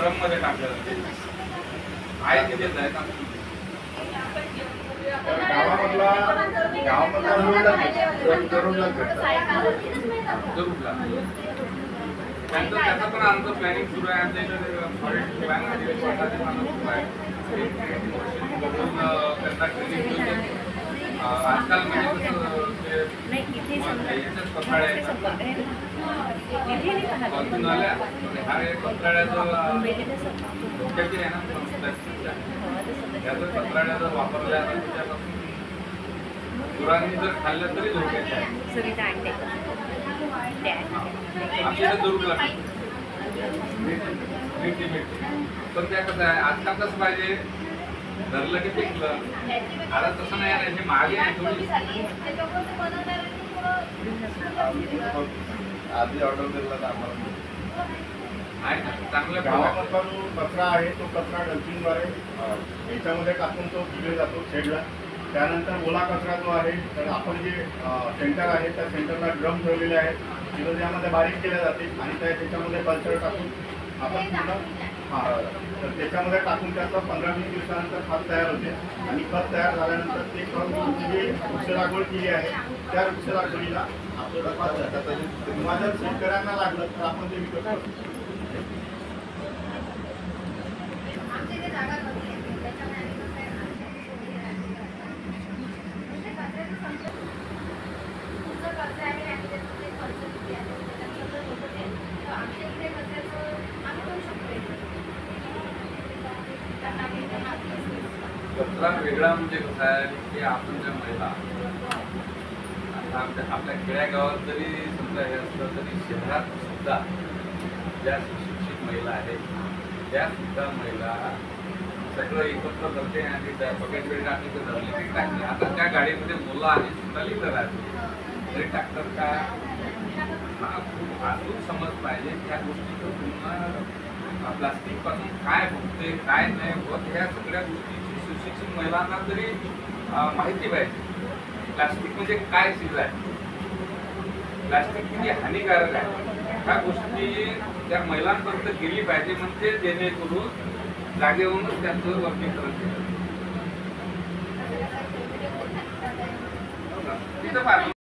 Drum मध्ये टाकलं आहे तिथे जायचं गावामधला त्याचा पण आमचं प्लॅनिंग सुरू आहे. आमच्या इथे फॉरेस्ट प्लॅनमध्ये सुरू आहे. त्यांना ट्रेनिंग देऊन आजकाल म्हणजे पत्राळे आल्या हा पत्राळ्याचं धोक्याची आहे ना याचं पत्राळ्या जर वापरल्या त्याच्यापासून गुरांनी जर खाल्लं तरी धोक्याचे आहे. आमच्या इथे दुर्गला मिळते पण त्या कसं आहे आजकाल कसं पाहिजे धरलं की पिकलं आता तसं नाही आहे. हे मागे आहे थोडी आधी ऑर्डर दिला तर आम्हाला आहे ना चांगल्या गावामधला जो कचरा आहे तो कचरा डस्टबिनद्वारे याच्यामध्ये टाकून तो दिले जातो शेडला. त्यानंतर ओला कचरा जो आहे तर आपण जे सेंटर आहे त्या सेंटरला ड्रम ठेवलेले आहेत तिथं त्यामध्ये बारीक केल्या जाते आणि त्याच्यामध्ये कल्चर टाकून आपण पूर्ण तर त्याच्यामध्ये टाकून त्याचं 15-20 दिवसानंतर खत तयार होते आणि खत तयार झाल्यानंतर ते खत जी वृक्ष लागवड केली आहे त्या वृक्ष लागवडीला आपल्याला खत जातात. किंवा जर शेतकऱ्यांना लागलं तर आपण ते विकत करतो. कचरा वेगळा म्हणजे कसं आहे की आपण ज्या महिला आता आपल्या खेड्यागावात जरी समजा हे असलं तरी शहरात सुद्धा ज्या सुशिक्षित महिला आहेत त्या सुद्धा महिला सगळं एकत्र करते आणि त्या बकेट वेळी टाकली तर धरली की टाकली. आता त्या गाडीमध्ये मुलं आणि सुताली करायची तरी टाकतात का हा खूप अजून समज पाहिजे त्या गोष्टीचं पुन्हा प्लास्टिक पासून काय होते काय नाही होत ह्या सगळ्या गोष्टी सुशिक्षित महिलांना तरी माहिती पाहिजे. प्लास्टिक म्हणजे काय चीज आहे प्लास्टिक किती हानिकारक आहे ह्या गोष्टी त्या महिलांपर्यंत गेली पाहिजे म्हणजे जेणेकरून जागेवरूनच त्यांचं वर्गीकरण केलं तिथं